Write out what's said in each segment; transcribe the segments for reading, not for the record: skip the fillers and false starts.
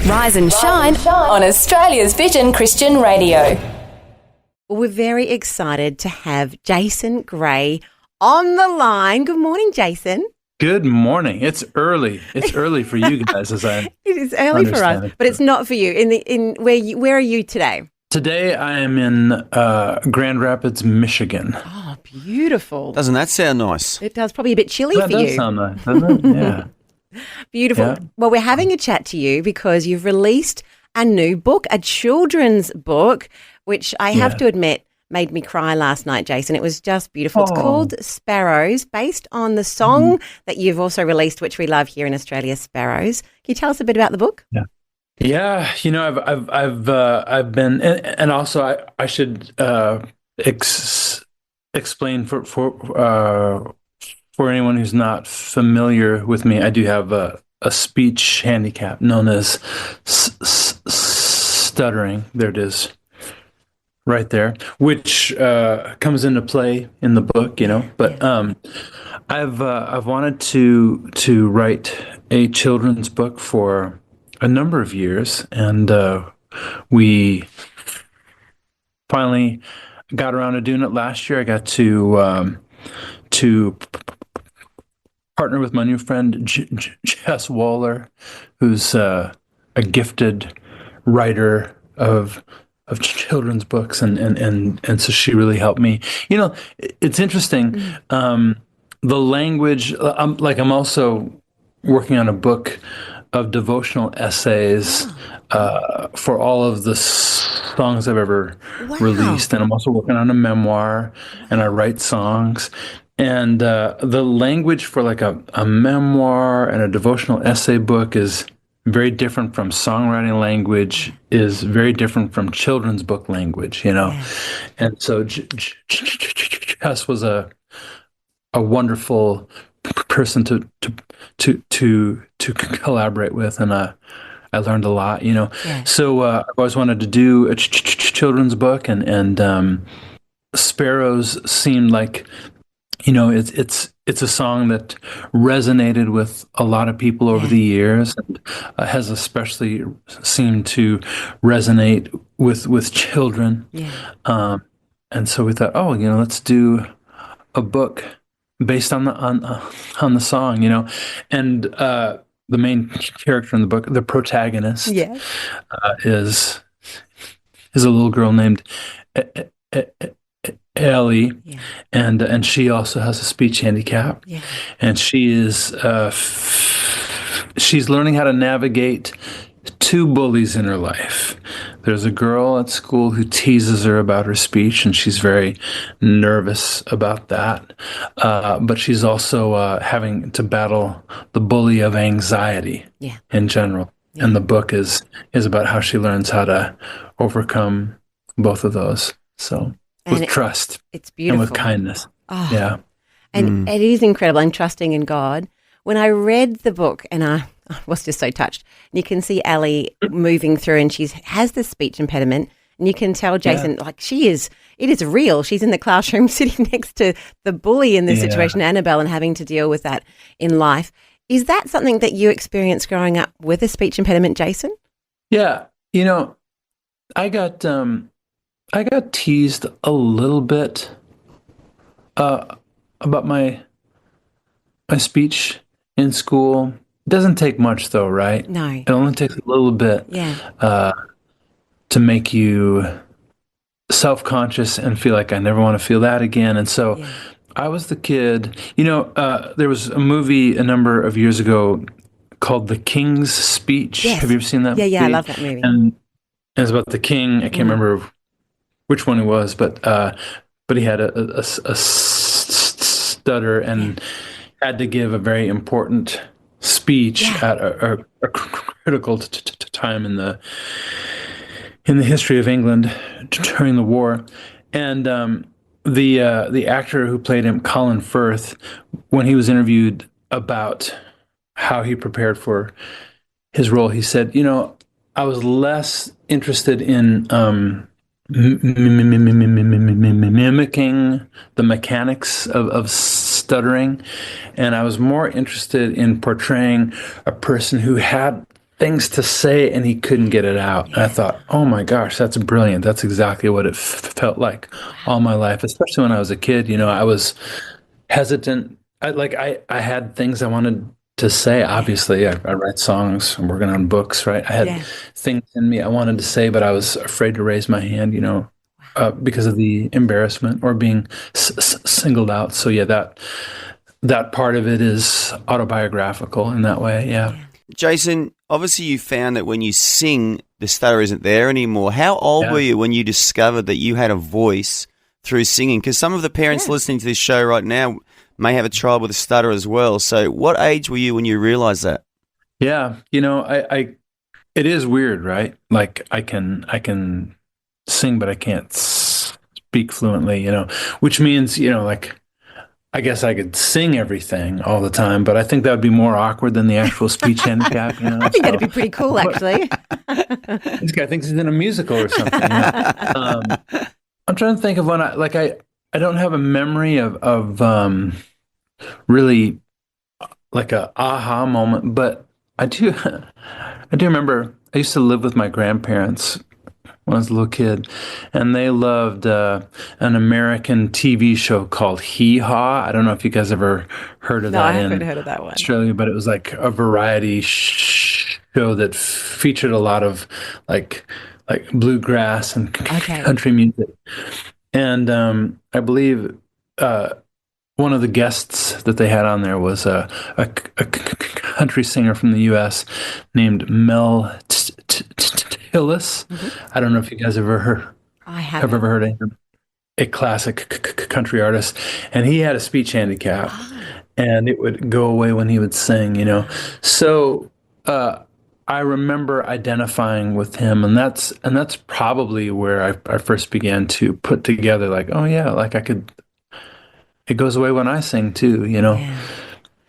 Rise and shine on Australia's Vision Christian Radio. Well, we're very excited to have Jason Gray on the line. Good morning, Jason. Good morning. It's early. It's early for you guys, as I It is early for us, but it's not for you. Where are you today? Today I am in Grand Rapids, Michigan. Oh, beautiful. Doesn't that sound nice? It does. Probably a bit chilly That for does you. sound nice, doesn't it? Yeah. Beautiful. Yeah. Well, we're having a chat to you because you've released a new book, a children's book, which I have to admit made me cry last night, Jason. It was just beautiful. It's called Sparrows, based on the song that you've also released, which we love here in Australia, Sparrows. Can you tell us a bit about the book? Yeah. Yeah, you know, I've been, and also I should explain for anyone who's not familiar with me. I do have a speech handicap known as stuttering. There it is, right there, which comes into play in the book, you know. But I've wanted to write a children's book for a number of years, and we finally got around to doing it last year. I got to partner with my new friend Jess Waller, who's a gifted writer of children's books, and so she really helped me. You know, it's interesting. The language. I'm also working on a book of devotional essays for all of the songs I've ever released, and I'm also working on a memoir, and I write songs. And the language for like a memoir and a devotional essay book is very different from songwriting language, is very different from children's book language, you know. And so Jess was a wonderful person to collaborate with, and I learned a lot, you know. So I've always wanted to do a children's book, and Sparrows seemed like, you know, it's a song that resonated with a lot of people over the years, and has especially seemed to resonate with children. And so we thought, you know, let's do a book based on the song, you know. And the main character in the book, the protagonist, is a little girl named Ellie, and she also has a speech handicap, and she is she's learning how to navigate two bullies in her life. There's a girl at school who teases her about her speech, and she's very nervous about that. But she's also having to battle the bully of anxiety in general. And the book is about how she learns how to overcome both of those. So with trust, it's beautiful, and with kindness. And it is incredible. I'm trusting in God. When I read the book, and I was just so touched. And you can see Ellie moving through, and she has this speech impediment, and you can tell Jason, like, it is real. She's in the classroom sitting next to the bully in this situation, Annabelle, and having to deal with that in life. Is that something that you experienced growing up with a speech impediment, Jason? Yeah. You know, I got teased a little bit about my speech in school. It doesn't take much, though, right? No. It only takes a little bit to make you self-conscious and feel like I never want to feel that again. And so I was the kid. You know, there was a movie a number of years ago called The King's Speech. Yes. Have you ever seen that movie? Yeah, I love that movie. And it's about the king. I can't remember which one it was, but he had a stutter and had to give a very important speech at a critical time in the history of England during the war. And the actor who played him, Colin Firth, when he was interviewed about how he prepared for his role, he said, you know, I was less interested in mimicking the mechanics of stuttering, and I was more interested in portraying a person who had things to say and he couldn't get it out. And I thought, oh my gosh, that's brilliant. That's exactly what it felt like all my life, especially when I was a kid. I was hesitant. I had things I wanted to say. Obviously, I write songs. I'm working on books, right? I had things in me I wanted to say, but I was afraid to raise my hand, because of the embarrassment or being singled out. So yeah, that part of it is autobiographical in that way. Yeah. Jason, obviously you found that when you sing, the stutter isn't there anymore. How old were you when you discovered that you had a voice through singing? Because some of the parents listening to this show right now may have a child with a stutter as well. So what age were you when you realized that? Yeah. It is weird, right? Like I can sing, but I can't speak fluently, which means, like, I guess I could sing everything all the time, but I think that would be more awkward than the actual speech handicap. I think that'd be pretty cool, actually. This guy thinks he's in a musical or something. I'm trying to think of when I don't have a memory of really like a aha moment, but I do remember I used to live with my grandparents when I was a little kid, and they loved an American TV show called Hee Haw. I don't know if you guys ever heard of that. I haven't heard of that one. Australia, but it was like a variety show that featured a lot of like bluegrass and country music. And I believe one of the guests that they had on there was a country singer from the U.S. named Mel Tillis. I don't know if you guys ever heard. I haven't. Have ever heard of him. A classic country artist, and he had a speech handicap, and it would go away when he would sing. So I remember identifying with him, and that's probably where I first began to put together, like, oh yeah, like I could. It goes away when I sing too, Yeah.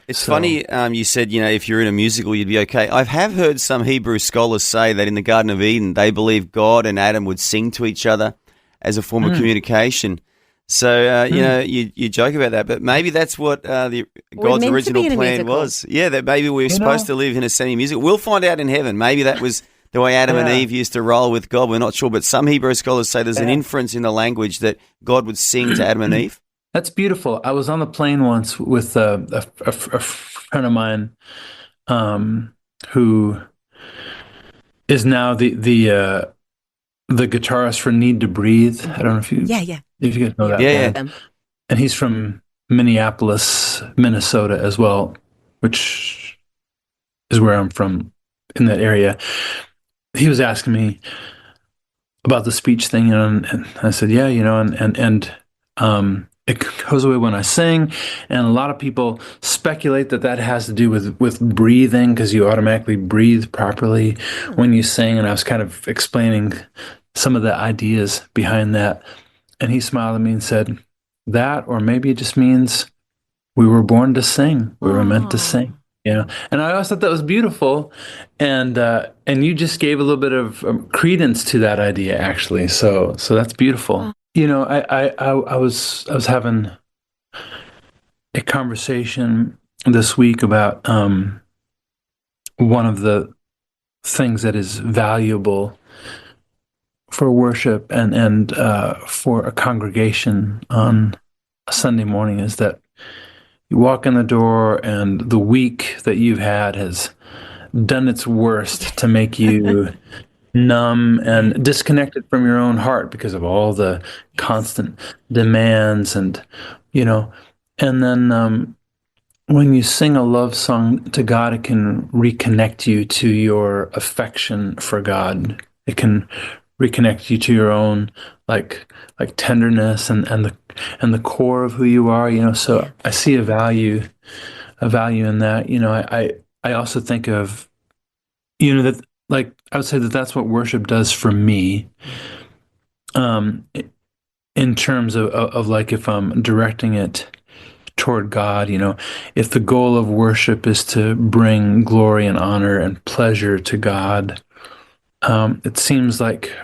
It's funny, you said, if you're in a musical, you'd be okay. I have heard some Hebrew scholars say that in the Garden of Eden, they believe God and Adam would sing to each other as a form of communication. So, you joke about that, but maybe that's what God's original plan was. Yeah, that maybe we were supposed to live in a semi-musical. We'll find out in heaven. Maybe that was the way Adam and Eve used to roll with God. We're not sure, but some Hebrew scholars say there's an inference in the languge that God would sing to Adam and Eve. That's beautiful. I was on the plane once with a friend of mine who is now the guitarist for Need to Breathe. I don't know if you if you guys know that. Yeah. And he's from Minneapolis, Minnesota as well, which is where I'm from in that area. He was asking me about the speech thing, and I said, yeah, and it goes away when I sing, and a lot of people speculate that has to do with breathing, because you automatically breathe properly when you sing. And I was kind of explaining some of the ideas behind that, and he smiled at me and said, that, or maybe it just means we were born to sing. We were meant to sing. And I always thought that was beautiful, and you just gave a little bit of credence to that idea, actually. So that's beautiful. I was having a conversation this week about one of the things that is valuable for worship and for a congregation on a Sunday morning is that you walk in the door and the week that you've had has done its worst to make you numb and disconnected from your own heart because of all the constant demands and then when you sing a love song to God, it can reconnect you to your affection for God. It can reconnect you to your own like tenderness and the core of who you are. So I see a value in that. I also think of that, like, I would say that's what worship does for me, in terms of like, if I'm directing it toward God, if the goal of worship is to bring glory and honor and pleasure to God, it seems like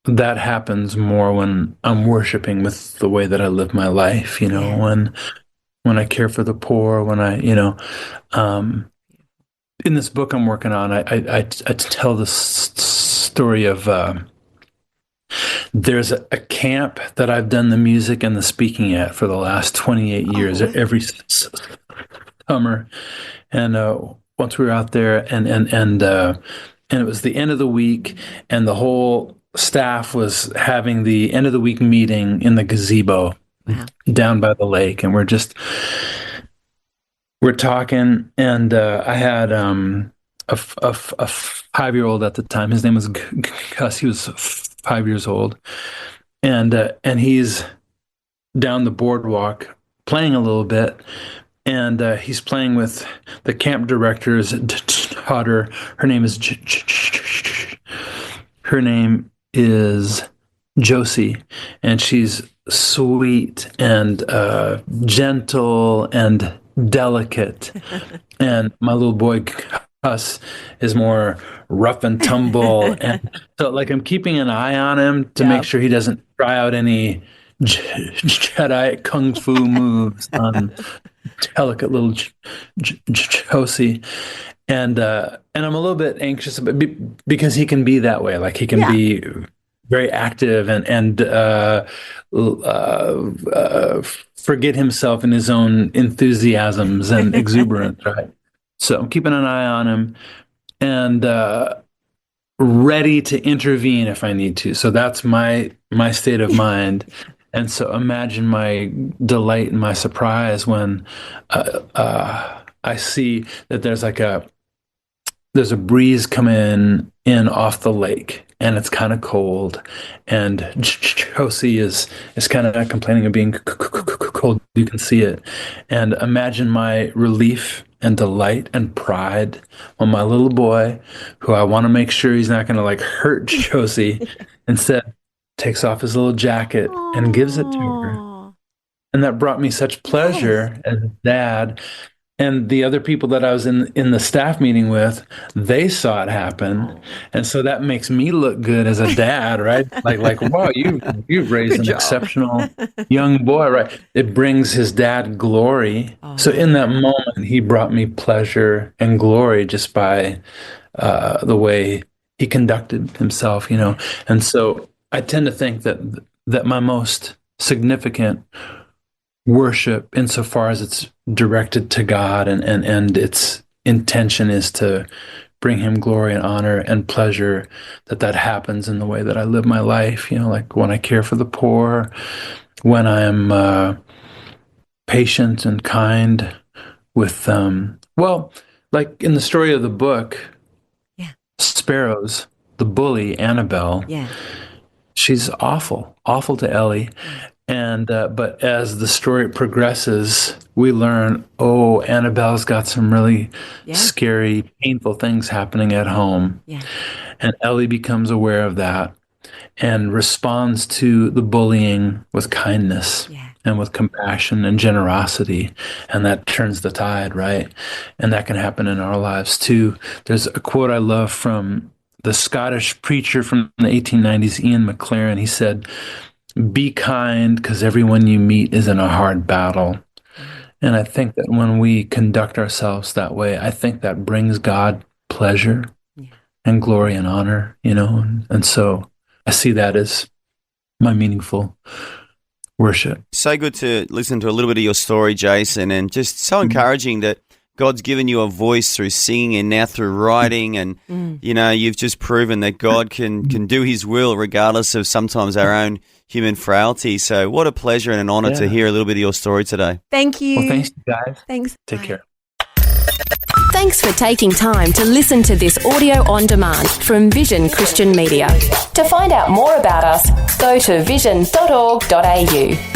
that happens more when I'm worshiping with the way that I live my life, when I care for the poor, when I, in this book I'm working on, I tell the story of there's a camp that I've done the music and the speaking at for the last 28 years, every summer. And once we were out there, and it was the end of the week, and the whole staff was having the end of the week meeting in the gazebo down by the lake, and we're talking, and I had a 5-year-old at the time. His name was Gus. He was 5 years old, and he's down the boardwalk playing a little bit, and he's playing with the camp director's daughter. Her name is Josie, and she's sweet and gentle and delicate, and my little boy Gus is more rough and tumble, and so like I'm keeping an eye on him to make sure he doesn't try out any Jedi kung fu moves on delicate little Josie, and I'm a little bit anxious because he can be that way, like he can be very active and forget himself in his own enthusiasms and exuberance, right? So I'm keeping an eye on him and ready to intervene if I need to. So that's my state of mind. And so imagine my delight and my surprise when I see that there's a breeze coming in off the lake, and it's kind of cold, and Josie is kind of complaining of being cold. You can see it. And imagine my relief and delight and pride when my little boy, who I want to make sure he's not going to like hurt Josie, instead takes off his little jacket and gives it to her. And that brought me such pleasure as a dad. And the other people that I was in the staff meeting with, they saw it happen. And so that makes me look good as a dad, right? Like wow, you've raised an exceptional young boy, right? It brings his dad glory. So in that moment, he brought me pleasure and glory just by the way he conducted himself, you know. And so I tend to think that my most significant worship, insofar as it's directed to God and its intention is to bring him glory and honor and pleasure, that happens in the way that I live my life, you know, like when I care for the poor, when I'm patient and kind with like in the story of the book, Sparrows, the bully Annabelle, she's awful to Ellie. And but as the story progresses, we learn, Annabelle's got some really scary, painful things happening at home. And Ellie becomes aware of that and responds to the bullying with kindness and with compassion and generosity. And that turns the tide, right? And that can happen in our lives too. There's a quote I love from the Scottish preacher from the 1890s, Ian McLaren. He said, "Be kind, because everyone you meet is in a hard battle." And I think that when we conduct ourselves that way, I think that brings God pleasure and glory and honor, you know. And so I see that as my meaningful worship. So good to listen to a little bit of your story, Jason, and just so encouraging that God's given you a voice through singing and now through writing, and you know, you've just proven that God can do his will regardless of sometimes our own human frailty. So what a pleasure and an honor to hear a little bit of your story today. Thank you. Well, thanks, guys. Thanks. Take care. Thanks for taking time to listen to this audio on demand from Vision Christian Media. To find out more about us, go to vision.org.au.